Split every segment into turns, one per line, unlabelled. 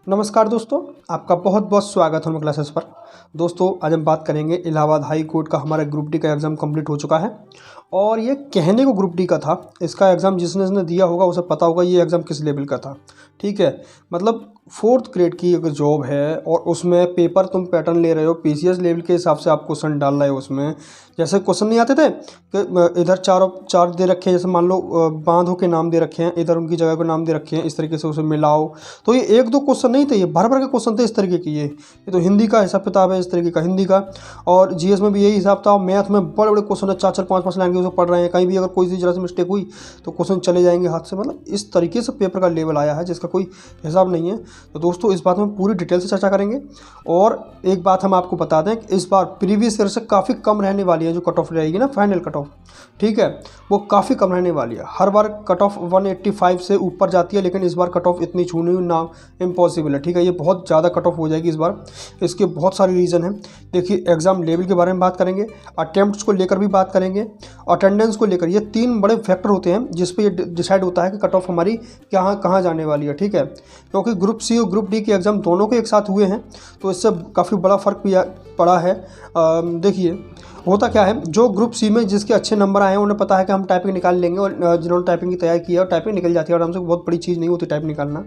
नमस्कार दोस्तों, आपका बहुत बहुत स्वागत है हमारे क्लासेस पर। दोस्तों आज हम बात करेंगे इलाहाबाद हाई कोर्ट का हमारा ग्रुप डी का एग्ज़ाम कंप्लीट हो चुका है और ये कहने को ग्रुप डी का था। इसका एग्ज़ाम जिसने दिया होगा उसे पता होगा ये एग्ज़ाम किस लेवल का था। ठीक है, मतलब 4th ग्रेड की अगर जॉब है और उसमें पेपर तुम पैटर्न ले रहे हो, पीसीएस लेवल के हिसाब से आप क्वेश्चन डाल रहे हो। उसमें जैसे क्वेश्चन नहीं आते थे कि इधर चार दे रखे हैं, जैसे मान लो बांधों के नाम दे रखे हैं, इधर उनकी जगह के नाम दे रखे हैं, इस तरीके से उसे मिलाओ। तो ये एक दो क्वेश्चन नहीं थे, ये भर भर के क्वेश्चन थे इस तरीके की। ये तो हिंदी का हिसाब किताब है इस तरीके का, हिंदी का। और जीएस में भी यही हिसाब था। मैथ में बड़े बड़े क्वेश्चन है, 4-4 5-5 लाइन के उसे पढ़ रहे हैं। कहीं भी अगर कोई सी जरा सी मिस्टेक हुई तो क्वेश्चन चले जाएंगे हाथ से। मतलब इस तरीके से पेपर का लेवल आया है जिसका कोई हिसाब नहीं है। तो दोस्तों इस बात में पूरी डिटेल से चर्चा करेंगे। और एक बात हम आपको बता दें कि इस बार प्रीवियस ईयर से काफ़ी कम रहने वाली है जो कट ऑफ रहेगी ना, फाइनल कट ऑफ, ठीक है, वो काफ़ी कम रहने वाली है। हर बार कट ऑफ 185 से ऊपर जाती है, लेकिन इस बार कट ऑफ इतनी छूनी ना इम्पॉसिबल है। ठीक है, ये बहुत ज़्यादा कट ऑफ हो जाएगी इस बार। इसके बहुत सारे रीज़न हैं। देखिए, एग्ज़ाम लेवल के बारे में बात करेंगे, अटेम्प्ट्स को लेकर भी बात करेंगे, अटेंडेंस को लेकर। ये 3 बड़े फैक्टर होते हैं जिस पे ये डिसाइड होता है कि कट ऑफ हमारी कहाँ जाने वाली है। ठीक है, क्योंकि ग्रुप सी और ग्रुप डी के एग्ज़ाम दोनों के एक साथ हुए हैं, तो इससे काफ़ी बड़ा फ़र्क भी पड़ा है। देखिए होता क्या है, जो ग्रुप सी में जिसके अच्छे नंबर आए हैं उन्हें पता है कि हम टाइपिंग निकाल लेंगे, और जिन्होंने टाइपिंग की तैयारी की है और टाइपिंग निकल जाती है आराम से, बहुत बड़ी चीज़ नहीं होती टाइप निकालना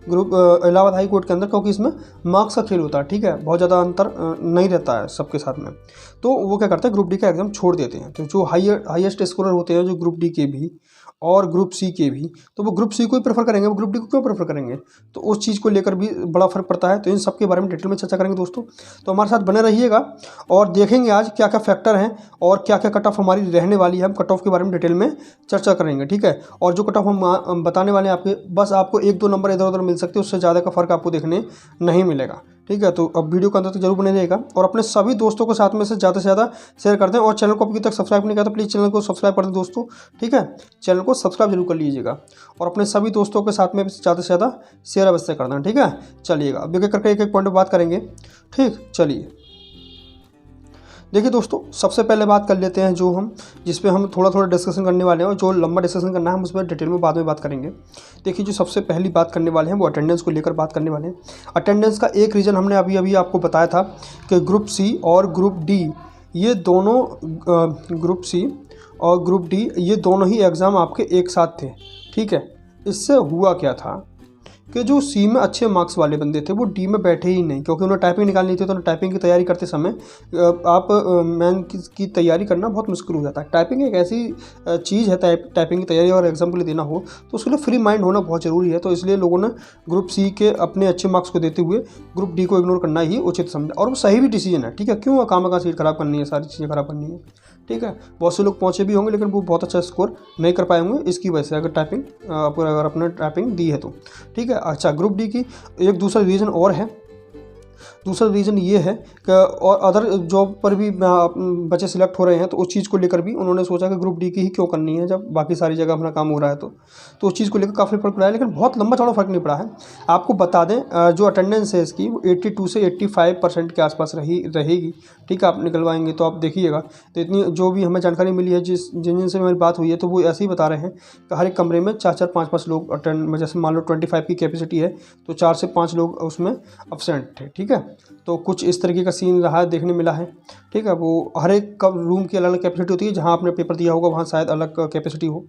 ग्रुप इलाहाबाद हाई कोर्ट के अंदर, क्योंकि इसमें मार्क्स का खेल होता है। ठीक है, बहुत ज़्यादा अंतर नहीं रहता है सबके साथ में। तो वो क्या करते हैं, ग्रुप डी का एग्ज़ाम छोड़ देते हैं। तो जो हाईएस्ट स्कोरर होते हैं जो ग्रुप डी के भी और ग्रुप सी के भी, तो वो ग्रुप सी को ही प्रेफर करेंगे, वो ग्रुप डी को क्यों प्रेफर करेंगे। तो उस चीज़ को लेकर भी बड़ा फर्क पड़ता है। तो इन सब के बारे में डिटेल में चर्चा करेंगे दोस्तों, तो हमारे साथ बने रहिएगा और देखेंगे आज क्या क्या फैक्टर हैं और क्या क्या कट ऑफ हमारी रहने वाली है। हम कट ऑफ के बारे में डिटेल में चर्चा करेंगे। ठीक है, और जो कट ऑफ हम बताने वाले हैं आपके, बस आपको 1-2 नंबर इधर उधर मिल सकते हैं, उससे ज़्यादा का फर्क आपको देखने नहीं मिलेगा। ठीक है, तो अब वीडियो के अंदर तक जरूर बने रहेगा और अपने सभी दोस्तों के साथ में से ज़्यादा से ज़्यादा शेयर कर दें। और चैनल को अभी तक सब्सक्राइब नहीं किया तो प्लीज़ चैनल को सब्सक्राइब कर दें दोस्तों। ठीक है, चैनल को सब्सक्राइब जरूर कर लीजिएगा और अपने सभी दोस्तों के साथ में ज़्यादा से ज़्यादा शेयर अवश्य कर दें। ठीक है, चलिएगा अब एक एक करके एक पॉइंट पर बात करेंगे। ठीक, चलिए देखिए दोस्तों, सबसे पहले बात कर लेते हैं जो हम जिस पे हम थोड़ा डिस्कशन करने वाले हैं, और जो लंबा डिस्कशन करना है हम उस पर डिटेल में बाद में बात करेंगे। देखिए, जो सबसे पहली बात करने वाले हैं वो अटेंडेंस को लेकर बात करने वाले हैं। अटेंडेंस का एक रीज़न हमने अभी आपको बताया था कि ग्रुप सी और ग्रुप डी, ये दोनों ग्रुप सी और ग्रुप डी ये दोनों ही एग्ज़ाम आपके एक साथ थे। ठीक है, इससे हुआ क्या था कि जो सी में अच्छे मार्क्स वाले बंदे थे वो डी में बैठे ही नहीं, क्योंकि उन्हें टाइपिंग निकालनी थी। तो उन्हें टाइपिंग की तैयारी करते समय आप मैन की तैयारी करना बहुत मुश्किल हो जाता है। टाइपिंग एक ऐसी चीज़ है, टाइपिंग की तैयारी और एग्जाम के लिए देना हो तो उसके लिए फ्री माइंड होना बहुत ज़रूरी है। तो इसलिए लोगों ने ग्रुप सी के अपने अच्छे मार्क्स को देते हुए ग्रुप डी को इग्नोर करना ही उचित समझा, और वो सही भी डिसीजन है। ठीक है, क्यों काम का सीट खराब करनी है, सारी चीज़ें खराब करनी है। ठीक है, बहुत से लोग पहुँचे भी होंगे लेकिन वो बहुत अच्छा स्कोर नहीं कर पाए होंगे इसकी वजह से, अगर अपने टाइपिंग दी है तो। ठीक है, अच्छा, ग्रुप डी की एक दूसरा रीज़न और है। दूसरा रीज़न ये है कि और अदर जॉब पर भी बच्चे सिलेक्ट हो रहे हैं, तो उस चीज़ को लेकर भी उन्होंने सोचा कि ग्रुप डी की ही क्यों करनी है जब बाकी सारी जगह अपना काम हो रहा है। तो उस चीज़ को लेकर काफ़ी फर्क पड़ा है, लेकिन बहुत लंबा चौड़ा फर्क नहीं पड़ा है। आपको बता दें, जो अटेंडेंस है इसकी वो 82 से 85% के आसपास रहेगी। ठीक है, आप निकलवाएंगे तो आप देखिएगा। तो इतनी जो भी हमें जानकारी मिली है, जिनसे मेरी बात हुई है, तो वो ऐसे ही बता रहे हैं कि हर एक कमरे में 4-4 5-5 लोग अटेंड, जैसे मान लो 25 की कैपेसिटी है तो 4 से 5 लोग उसमें अब्सेंट थे। ठीक है, तो कुछ इस तरीके का सीन रहा देखने मिला है। ठीक है, वो हर एक रूम की अलग अलग कैपेसिटी होती है, जहाँ आपने पेपर दिया होगा वहाँ शायद अलग कैपेसिटी हो।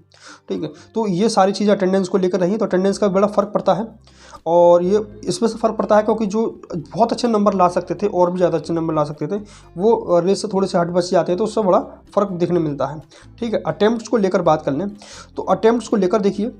ठीक है, तो ये सारी चीज़ें अटेंडेंस को लेकर रही, तो अटेंडेंस का बड़ा फ़र्क पड़ता है। और ये इसमें से फ़र्क पड़ता है क्योंकि जो बहुत अच्छे नंबर ला सकते थे और भी ज़्यादा अच्छे नंबर ला सकते थे, वो रेस से थोड़े से हट बच जाते हैं, तो उससे बड़ा फ़र्क देखने मिलता है। ठीक है, अटेम्प्ट्स को लेकर बात कर लें तो अटेम्प्ट्स को लेकर देखिए,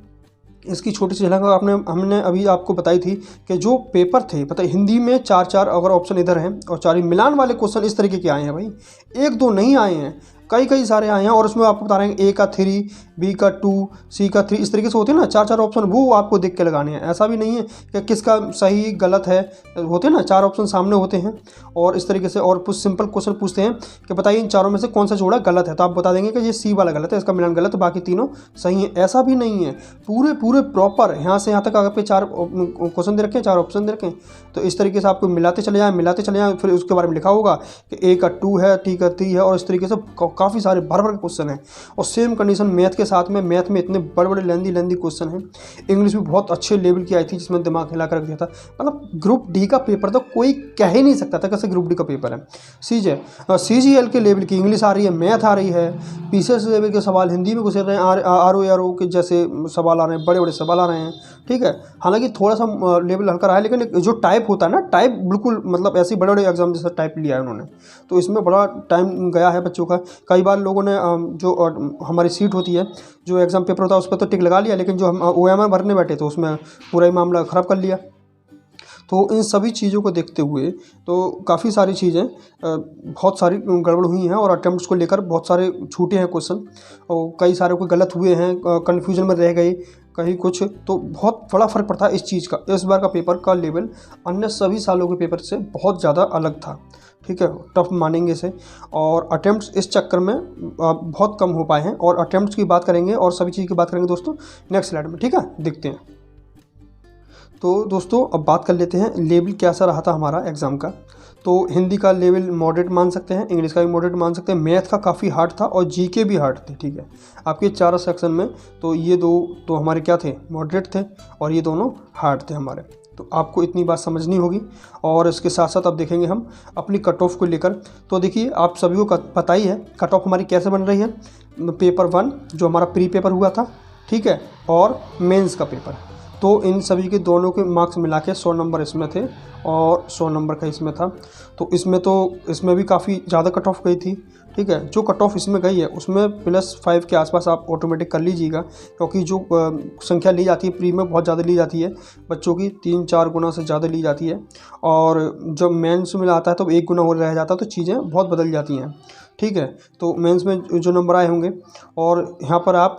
इसकी छोटी सी झलक हमने अभी आपको बताई थी कि जो पेपर थे, पता है, हिंदी में 4-4 अगर ऑप्शन इधर हैं और 4 मिलान वाले क्वेश्चन इस तरीके के आए हैं भाई, 1-2 नहीं आए हैं, कई सारे आए हैं। और उसमें आपको बता रहे हैं ए का 3, बी का 2, सी का 3, इस तरीके से होते हैं ना 4-4 ऑप्शन, वो आपको देख के लगाने हैं। ऐसा भी नहीं है कि किसका सही गलत है, होते हैं ना 4 ऑप्शन सामने होते हैं और इस तरीके से, और कुछ सिंपल क्वेश्चन पूछते हैं कि बताइए इन चारों में से कौन सा जोड़ा गलत है, तो आप बता देंगे कि ये सी वाला गलत है, इसका मिलान गलत है, बाकी तीनों सही है। ऐसा भी नहीं है, पूरे प्रॉपर यहाँ से यहाँ तक अगर पे 4 क्वेश्चन दे रखे हैं, 4 ऑप्शन दे रखे हैं, तो इस तरीके से आपको मिलाते चले जाएँ, फिर उसके बारे में लिखा होगा कि ए का 2 है, टी का 3 है, और इस तरीके से काफ़ी सारे भर के क्वेश्चन हैं। और सेम कंडीशन मैथ उसके साथ में मैथ में इतने बड़े बड़े लेंदी क्वेश्चन हैं। इंग्लिश भी बहुत अच्छे लेवल की आई थी जिसमें दिमाग हिला कर रख दिया था। मतलब ग्रुप डी का पेपर तो कोई कह ही नहीं सकता था कैसे ग्रुप डी का पेपर है। CGL के लेवल की इंग्लिश आ रही है, मैथ आ रही है, PCS लेवल के सवाल हिंदी में घुसे रहे हैं, RO के जैसे सवाल आ रहे हैं, बड़े बड़े सवाल आ रहे हैं। ठीक है, हालांकि थोड़ा सा लेवल हल्का रहा है, लेकिन जो टाइप होता है ना, टाइप बिल्कुल मतलब ऐसे बड़े बड़े एग्जाम जैसा टाइप लिया है उन्होंने, तो इसमें बड़ा टाइम गया है बच्चों का। कई बार लोगों ने जो हमारी सीट होती है, जो एग्ज़ाम पेपर होता है, उस पर तो टिक लगा लिया, लेकिन जो हम OMR भरने बैठे तो उसमें पूरा ही मामला ख़राब कर लिया। तो इन सभी चीज़ों को देखते हुए तो काफ़ी सारी चीज़ें बहुत सारी गड़बड़ हुई हैं और अटेम्प्ट्स को लेकर बहुत सारे छूटे हैं क्वेश्चन, और कई सारे कोई गलत हुए हैं, कन्फ्यूजन में रह गए कहीं कुछ, तो बहुत बड़ा फ़र्क पड़ता है इस चीज़ का। इस बार का पेपर का लेवल अन्य सभी सालों के पेपर से बहुत ज़्यादा अलग था। ठीक है, टफ मानेंगे इसे, और अटेम्प्ट्स इस चक्कर में बहुत कम हो पाए हैं, और अटेम्प्ट्स की बात करेंगे और सभी चीज़ की बात करेंगे दोस्तों नेक्स्ट स्लाइड में। ठीक है, देखते हैं। तो दोस्तों अब बात कर लेते हैं लेवल कैसा रहा था हमारा एग्ज़ाम का। तो हिंदी का लेवल मॉडरेट मान सकते हैं, इंग्लिश का भी मॉडरेट मान सकते हैं, मैथ का काफ़ी हार्ड था, और GK भी हार्ड थे। ठीक है, आपके 4 सेक्शन में तो ये दो तो हमारे क्या थे, मॉडरेट थे, और ये दोनों हार्ड थे हमारे। तो आपको इतनी बात समझनी होगी। और इसके साथ साथ अब देखेंगे हम अपनी कट ऑफ को लेकर। तो देखिए आप सभी को पता ही है कट ऑफ हमारी कैसे बन रही है। पेपर 1 जो हमारा प्री पेपर हुआ था, ठीक है, और मेंस का पेपर, तो इन सभी के दोनों के मार्क्स मिला के 100 नंबर इसमें थे और 100 नंबर का इसमें था। तो इसमें भी काफ़ी ज़्यादा कट ऑफ गई थी। ठीक है, जो कट ऑफ इसमें गई है उसमें +5 के आसपास आप ऑटोमेटिक कर लीजिएगा, क्योंकि जो संख्या ली जाती है प्री में बहुत ज़्यादा ली जाती है, बच्चों की 3-4 गुना से ज़्यादा ली जाती है, और जब मेंस में आता है तो 1 गुना हो रह जाता है, तो चीज़ें बहुत बदल जाती हैं। ठीक है, तो मेंस में जो नंबर आए होंगे, और यहाँ पर आप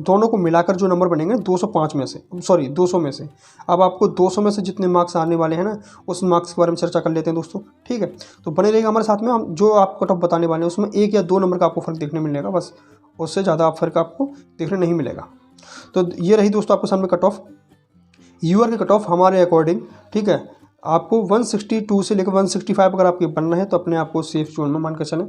दोनों को मिलाकर जो नंबर बनेंगे 205 में से, सॉरी 200 में से, अब आपको 200 में से जितने मार्क्स आने वाले हैं ना, उस मार्क्स के बारे में चर्चा कर लेते हैं दोस्तों। ठीक है, तो बने रहेगा हमारे साथ में। हम जो आपको कट ऑफ बताने वाले हैं उसमें 1 या 2 नंबर का आपको फ़र्क देखने मिलेगा, बस, उससे ज़्यादा फ़र्क आपको देखने नहीं मिलेगा। तो ये रही दोस्तों आपके सामने कट ऑफ, यूआर के कट ऑफ हमारे अकॉर्डिंग। ठीक है, आपको 162 से लेकर 165 अगर आपके बनना है तो अपने आप को सेफ जोन में मान कर चलें।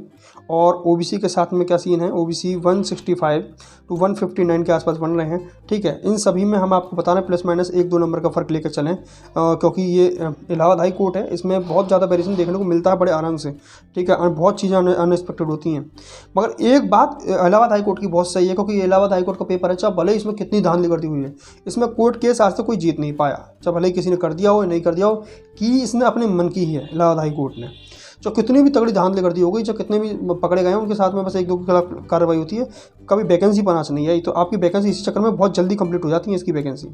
और OBC के साथ में क्या सीन है, OBC 165 to 159 के आसपास बन रहे हैं। ठीक है, इन सभी में हम आपको बताना ±1-2 नंबर का फ़र्क लेकर चलें, क्योंकि ये इलाहाबाद हाई कोर्ट है, इसमें बहुत ज़्यादा वेरिएशन देखने को मिलता है बड़े आराम से। ठीक है, बहुत चीज़ें अनएक्सपेक्टेड होती हैं, मगर एक बात इलाहाबाद हाई कोर्ट की बहुत सही है, क्योंकि इलाहाबाद हाई कोर्ट का पेपर है, चाहे भले इसमें कितनी धांधली कर दी हुई है, इसमें कोर्ट केस आज तक कोई जीत नहीं पाया, चाहे भले किसी ने कर दिया हो या नहीं कर दिया हो, कि इसने अपने मन की ही है इलाहाबाद हाई कोर्ट ने। जो कितनी भी तगड़ी धांधली कर दी होगी, जो कितने भी पकड़े गए हैं उनके साथ में बस 1-2 के खिलाफ कार्रवाई होती है, कभी वैकेंसी पाना नहीं आई, तो आपकी वैकेंसी इसी चक्कर में बहुत जल्दी कंप्लीट हो जाती है इसकी वैकेंसी।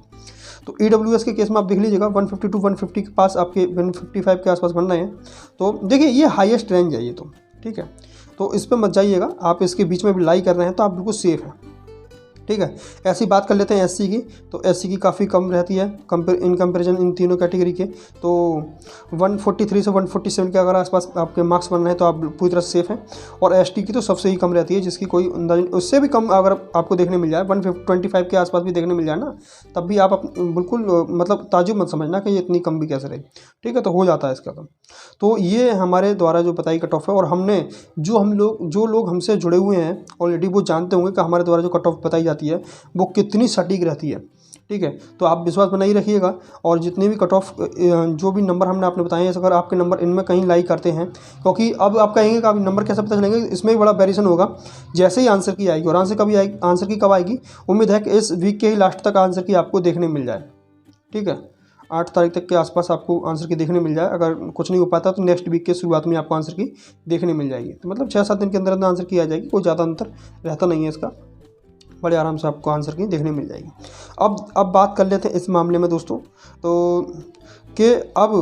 तो EWS के केस में आप देख लीजिएगा 150 to 150 के पास आपके 155 के आसपास बन रहे हैं। तो देखिए ये हाईएस्ट रेंज है ये तो। ठीक है, तो इस पर मत जाइएगा, आप इसके बीच में भी लाई कर रहे हैं तो आप बिल्कुल सेफ़ हैं। ठीक है, ऐसी बात कर लेते हैं SC की। तो SC की काफ़ी कम रहती है इन कंपेरिजन इन तीनों कैटेगरी के। तो 143 से 147 के अगर आसपास आपके मार्क्स बन रहे हैं तो आप पूरी तरह से सेफ हैं। और ST की तो सबसे ही कम रहती है, जिसकी कोई अंदाजा, उससे भी कम अगर आपको देखने मिल जाए 125 के आसपास भी देखने मिल जाए ना, तब भी आप बिल्कुल मतलब ताजुब मत समझना कि ये इतनी कम भी कैसे रही। ठीक है, तो हो जाता है इसका कम। तो ये हमारे द्वारा जो बताई कट ऑफ है, और हमने जो लोग हमसे जुड़े हुए हैं ऑलरेडी वो जानते होंगे कि हमारे द्वारा जो कट ऑफ बताई जाती है वो कितनी सटीक रहती है। ठीक है, तो आप विश्वास बनाए रखिएगा, और जितने भी कट ऑफ जो भी नंबर हमने आपने बताए हैं, अगर आपके नंबर इनमें कहीं लाई करते हैं, क्योंकि अब आप कहेंगे कि आप नंबर कैसे पता चलेंगे, इसमें भी बड़ा वेरिएशन होगा जैसे ही आंसर की आएगी। और आंसर की कब आएगी, उम्मीद है कि इस वीक के ही लास्ट तक आंसर की आपको देखने मिल जाए। ठीक है, 8 तारीख तक के आसपास आपको आंसर की देखने मिल जाए। अगर कुछ नहीं हो पाता तो नेक्स्ट वीक के शुरुआत में आपको आंसर की देखने मिल जाएगी। तो मतलब 6-7 दिन के अंदर आंसर की आ जाएगी, कोई ज़्यादा अंतर रहता नहीं है इसका, बड़े आराम से आपको आंसर की देखने मिल जाएगी। अब बात कर लेते हैं इस मामले में दोस्तों, तो कि अब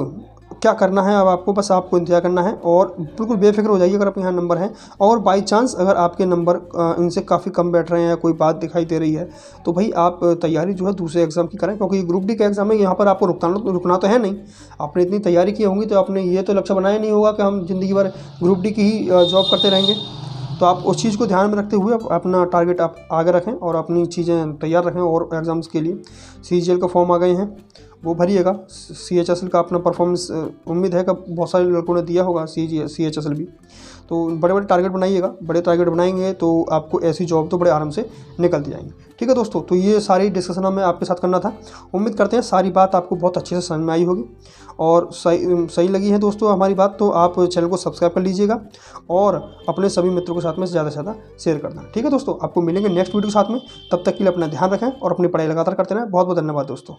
क्या करना है। अब आपको इंतजार करना है, और बिल्कुल बेफिक्र हो जाइए अगर आपके यहाँ नंबर हैं, और बाई चांस अगर आपके नंबर इनसे काफ़ी कम बैठ रहे हैं या कोई बात दिखाई दे रही है, तो भाई आप तैयारी जो है दूसरे एग्ज़ाम की करें, क्योंकि ग्रुप डी का एग्ज़ाम है, यहाँ पर आपको रुकना तो है नहीं। आपने इतनी तैयारी की होंगी तो आपने ये तो लक्ष्य बनाया नहीं होगा कि हम ज़िंदगी भर ग्रुप डी की ही जॉब करते रहेंगे। तो आप उस चीज़ को ध्यान में रखते हुए अपना टारगेट आप आगे रखें और अपनी चीज़ें तैयार रखें। और एग्ज़ाम्स के लिए CGL का फॉर्म आ गए हैं, वो भरिएगा। CHSL का अपना परफॉर्मेंस उम्मीद है कि बहुत सारे लड़कों ने दिया होगा CHSL भी। तो बड़े बड़े टारगेट बनाइएगा, बड़े टारगेट बनाएंगे तो आपको ऐसी जॉब तो बड़े आराम से निकलती जाएंगी। ठीक है दोस्तों, तो ये सारी डिस्कशन हमें आपके साथ करना था। उम्मीद करते हैं सारी बात आपको बहुत अच्छे से समझ में आई होगी और सही लगी है दोस्तों हमारी बात, तो आप चैनल को सब्सक्राइब कर लीजिएगा और अपने सभी मित्रों के साथ में ज़्यादा से ज़्यादा शेयर करना। ठीक है दोस्तों, आपको मिलेंगे नेक्स्ट वीडियो के साथ में। तब तक के लिए अपना ध्यान रखें और अपनी पढ़ाई लगातार करते रहें। बहुत बहुत धन्यवाद दोस्तों।